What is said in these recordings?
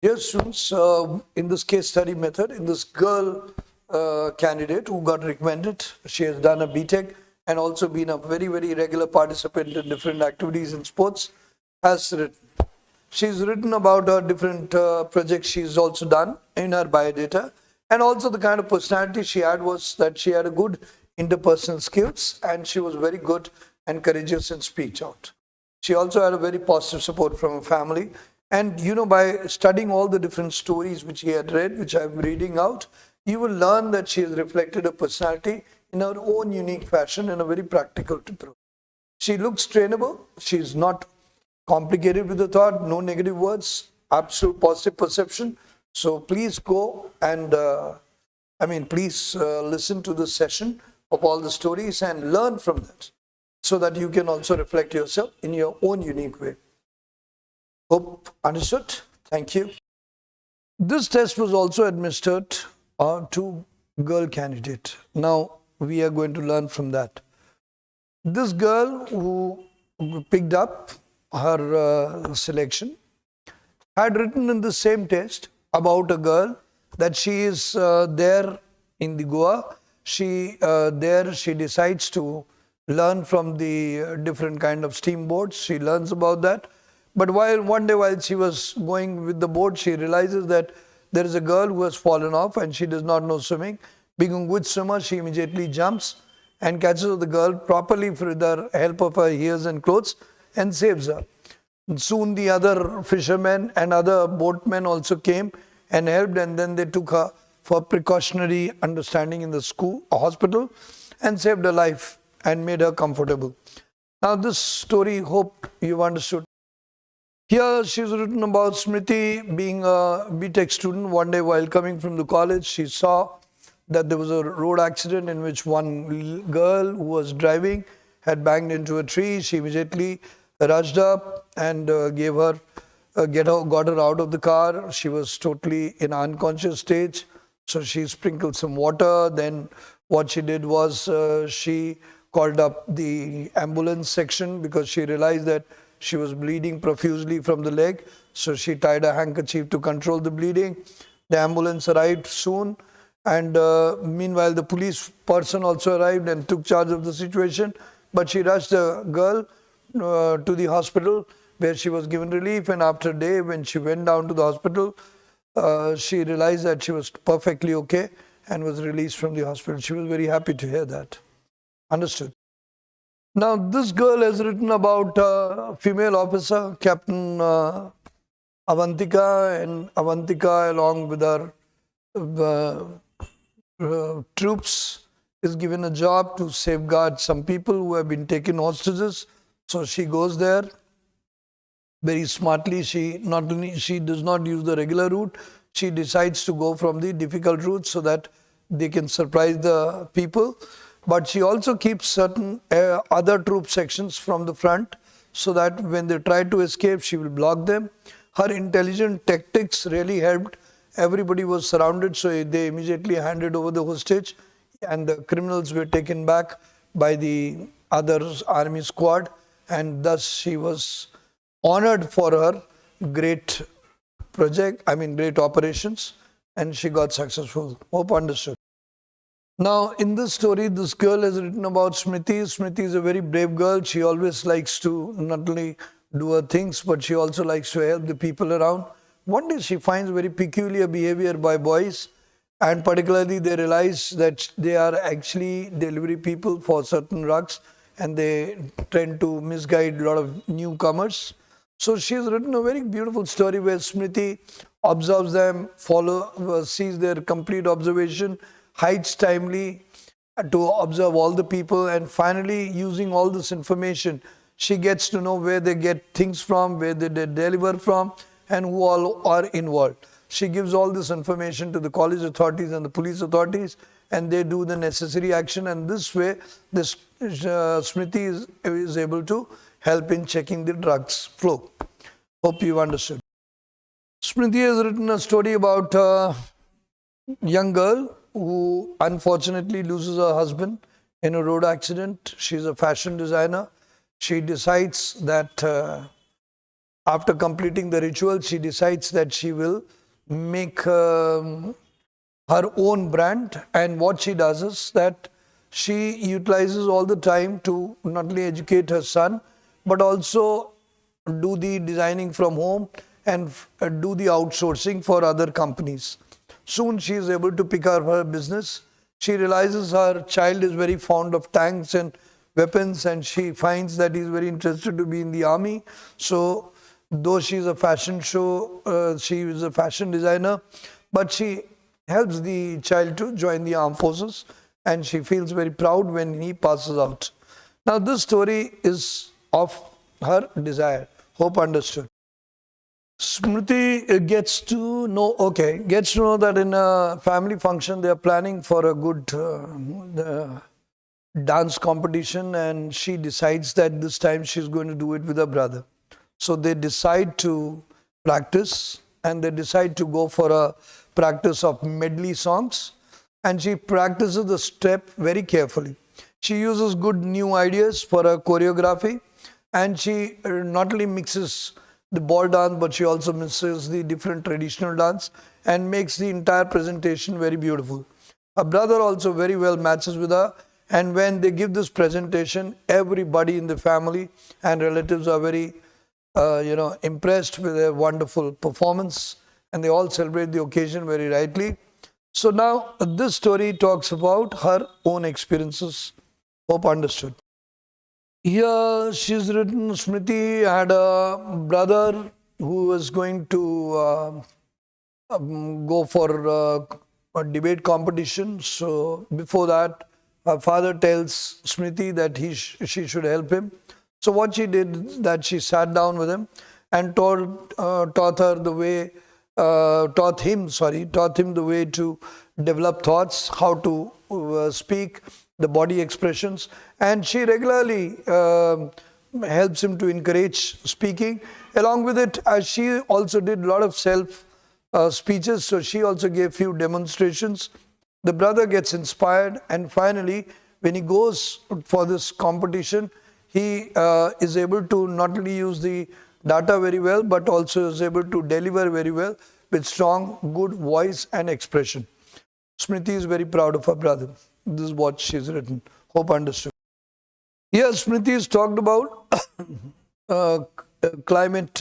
Dear students, in this case study method, in this girl candidate who got recommended, she has done a BTech and also been a very, very regular participant in different activities in sports, has written. She's written about her different projects she's also done in her biodata. And also the kind of personality she had was that she had a good interpersonal skills and she was very good and courageous in speech out. She also had a very positive support from her family. And by studying all the different stories which he had read, which I'm reading out, you will learn that she has reflected her personality in her own unique fashion in a very practical approach. She looks trainable. She's not complicated with the thought, no negative words, absolute positive perception. So please go and, please listen to this session of all the stories and learn from that so that you can also reflect yourself in your own unique way. Hope understood. Thank you. This test was also administered to girl candidate. Now we are going to learn from that. This girl who picked up her selection had written in the same test about a girl that she is there in the Goa. She decides to learn from the different kind of steamboats. She learns about that. But one day while she was going with the boat, she realizes that there is a girl who has fallen off and she does not know swimming. Being a good swimmer, she immediately jumps and catches the girl properly with the help of her ears and clothes and saves her. And soon the other fishermen and other boatmen also came and helped, and then they took her for precautionary understanding in the hospital and saved her life and made her comfortable. Now this story, hope you've understood. Here she's written about Smriti being a BTech student. One day while coming from the college, she saw that there was a road accident in which one girl who was driving had banged into a tree. She immediately rushed up and got her out of the car. She was totally in an unconscious stage. So she sprinkled some water. Then what she did was she called up the ambulance section because she realized that she was bleeding profusely from the leg. So she tied a handkerchief to control the bleeding. The ambulance arrived soon. And meanwhile, the police person also arrived and took charge of the situation. But she rushed the girl to the hospital where she was given relief. And after a day, when she went down to the hospital, she realized that she was perfectly okay and was released from the hospital. She was very happy to hear that. Understood. Now, this girl has written about a female officer, Captain Avantika, and Avantika, along with her troops, is given a job to safeguard some people who have been taken hostages. So she goes there very smartly. She does not use the regular route. She decides to go from the difficult route so that they can surprise the people. But she also keeps certain other troop sections from the front so that when they try to escape, she will block them. Her intelligent tactics really helped. Everybody was surrounded, so they immediately handed over the hostage and the criminals were taken back by the other army squad, and thus she was honored for her great great operations, and she got successful. Hope understood. Now, in this story, this girl has written about Smriti. Smriti is a very brave girl. She always likes to not only do her things, but she also likes to help the people around. One day, she finds very peculiar behavior by boys, and particularly they realize that they are actually delivery people for certain drugs, and they tend to misguide a lot of newcomers. So she has written a very beautiful story where Smriti observes them, sees their complete observation, hides timely to observe all the people, and finally, using all this information, she gets to know where they get things from, where they deliver from, and who all are involved. She gives all this information to the college authorities and the police authorities, and they do the necessary action. And this way, this Smriti is able to help in checking the drugs flow. Hope you understood. Smriti has written a story about a young girl who unfortunately loses her husband in a road accident. She's a fashion designer. She decides that After completing the ritual, she decides that she will make her own brand. And what she does is that she utilizes all the time to not only educate her son, but also do the designing from home and do the outsourcing for other companies. Soon she is able to pick up her business. She realizes her child is very fond of tanks and weapons, and she finds that he is very interested to be in the army. So though she is a fashion show, she is a fashion designer, but she helps the child to join the armed forces, and she feels very proud when he passes out. Now this story is of her desire. Hope understood. Smriti gets to know that in a family function they are planning for a good dance competition, and she decides that this time she's going to do it with her brother. So they decide to practice, and they decide to go for a practice of medley songs, and she practices the step very carefully. She uses good new ideas for her choreography, and she not only mixes the ball dance, but she also mixes the different traditional dance and makes the entire presentation very beautiful. Her brother also very well matches with her, and when they give this presentation, everybody in the family and relatives are very impressed with their wonderful performance, and they all celebrate the occasion very rightly. So now this story talks about her own experiences. Hope understood. Here she's written, Smriti had a brother who was going to go for a debate competition. So before that, her father tells Smriti that she should help him. So what she did is that she sat down with him and taught him the way to develop thoughts, how to speak, the body expressions, and she regularly helps him to encourage speaking. Along with it, as she also did a lot of self speeches, so she also gave few demonstrations. The brother gets inspired, and finally, when he goes for this competition, he is able to not only use the data very well, but also is able to deliver very well with strong, good voice and expression. Smriti is very proud of her brother. This is what she's written. Hope understood. Here, Smriti is talked about climate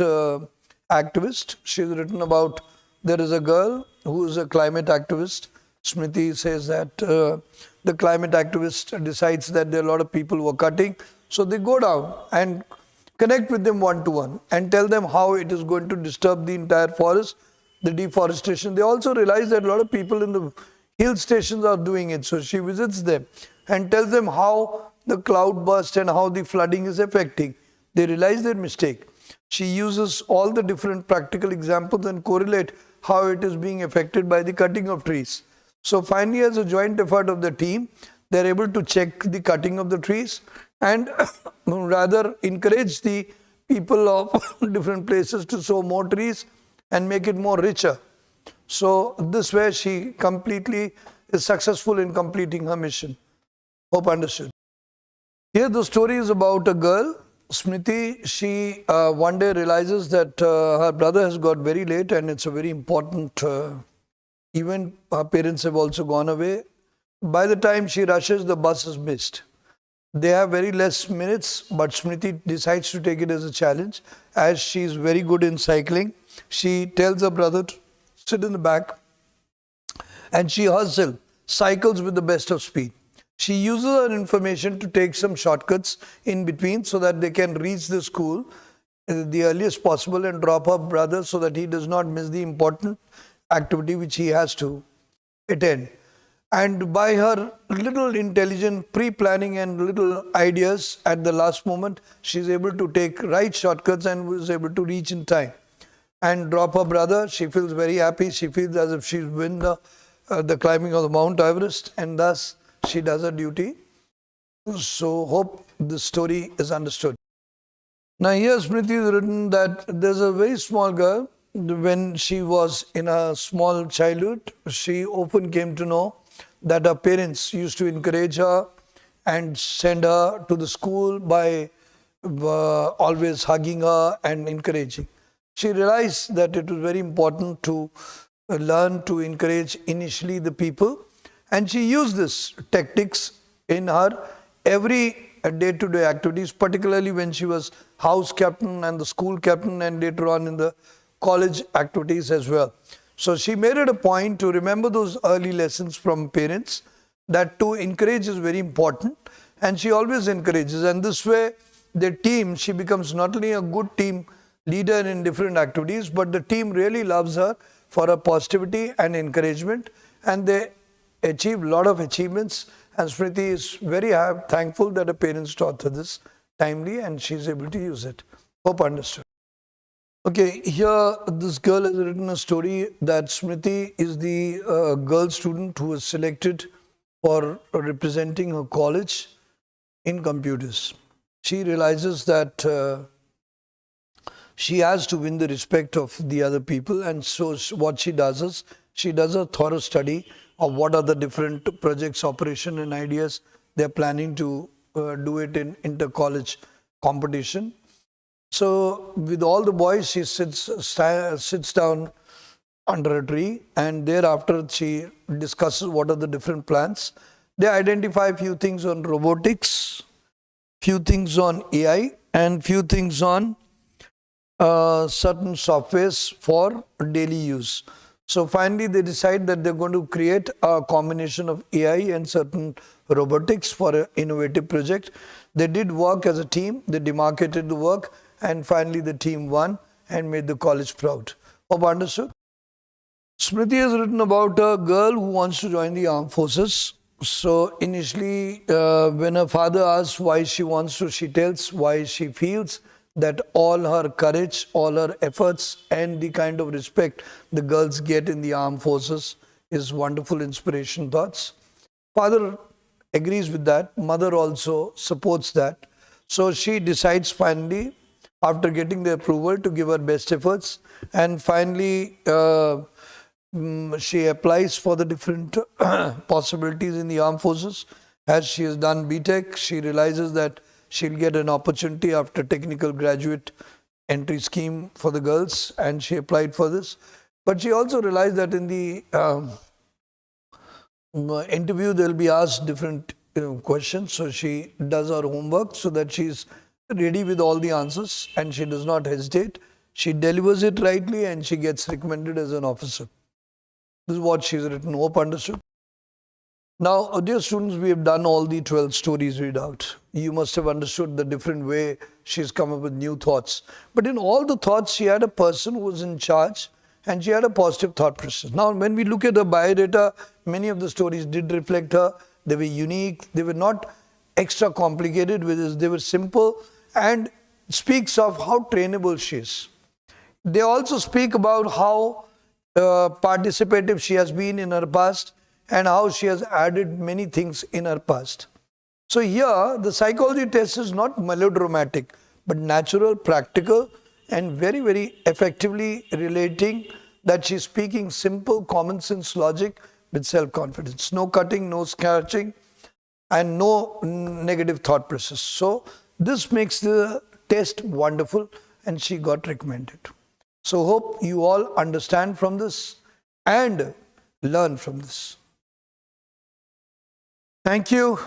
activist. She's written about there is a girl who is a climate activist. Smriti says that the climate activist decides that there are a lot of people who are cutting. So they go down and connect with them one-to-one and tell them how it is going to disturb the entire forest, the deforestation. They also realize that a lot of people in the hill stations are doing it. So she visits them and tells them how the cloud burst and how the flooding is affecting. They realize their mistake. She uses all the different practical examples and correlate how it is being affected by the cutting of trees. So finally, as a joint effort of the team, they are able to check the cutting of the trees and rather encourage the people of different places to sow more trees and make it more richer. So this way she completely is successful in completing her mission. Hope understood. Here the story is about a girl, Smriti. She one day realizes that her brother has got very late and it's a very important event. Her parents have also gone away. By the time she rushes, the bus is missed. They have very less minutes, but Smriti decides to take it as a challenge. As she is very good in cycling, she tells her brother to sit in the back, and she herself cycles with the best of speed. She uses her information to take some shortcuts in between so that they can reach the school the earliest possible and drop her brother so that he does not miss the important activity which he has to attend. And by her little intelligent pre-planning and little ideas at the last moment, she is able to take right shortcuts and was able to reach in time and drop her brother. She feels very happy. She feels as if she's won the climbing of the Mount Everest, and thus she does her duty. So hope the story is understood. Now here Smriti is written that there's a very small girl. When she was in a small childhood, she often came to know that her parents used to encourage her and send her to the school by always hugging her and encouraging. she realized that it was very important to learn to encourage initially the people, and she used this tactics in her every day-to-day activities, particularly when she was house captain and the school captain, and later on in the college activities as well. So she made it a point to remember those early lessons from parents, that to encourage is very important, and she always encourages, and this way the team, she becomes not only a good team leader in different activities, but the team really loves her for her positivity and encouragement, and they achieve a lot of achievements. And Smriti is very thankful that her parents taught her this timely, and she's able to use it. Hope understood. Okay, here this girl has written a story that Smriti is the girl student who was selected for representing her college in computers. She realizes that she has to win the respect of the other people, and so what she does is she does a thorough study of what are the different projects, operation and ideas they're planning to do it in inter-college competition. So with all the boys, she sits down under a tree, and thereafter she discusses what are the different plans. They identify a few things on robotics, few things on AI, and few things on certain softwares for daily use. So finally they decide that they're going to create a combination of AI and certain robotics for an innovative project. They did work as a team, they demarcated the work, and finally the team won and made the college proud. Hope understood? Smriti has written about a girl who wants to join the armed forces. So initially, when her father asks why she wants to, she tells why she feels that all her courage, all her efforts, and the kind of respect the girls get in the armed forces is wonderful inspiration thoughts. Father agrees with that. Mother also supports that. So she decides finally, after getting the approval, to give her best efforts. And finally, she applies for the different possibilities in the armed forces. As she has done BTech, she realizes that she'll get an opportunity after technical graduate entry scheme for the girls, and she applied for this. But she also realized that in the interview they'll be asked different questions, so she does her homework so that she's ready with all the answers, and she does not hesitate. She delivers it rightly, and she gets recommended as an officer. This is what she's written. Hope understood. Now, dear students, we have done all the 12 stories readout. You must have understood the different way she's come up with new thoughts. But in all the thoughts, she had a person who was in charge, and she had a positive thought process. Now, when we look at her biodata, many of the stories did reflect her. They were unique. They were not extra complicated with this. They were simple, and speaks of how trainable she is. They also speak about how participative she has been in her past, and how she has added many things in her past. So here, the psychology test is not melodramatic, but natural, practical, and very, very effectively relating that she's speaking simple, common sense logic with self-confidence. No cutting, no scratching, and no negative thought process. So this makes the test wonderful, and she got recommended. So hope you all understand from this and learn from this. Thank you.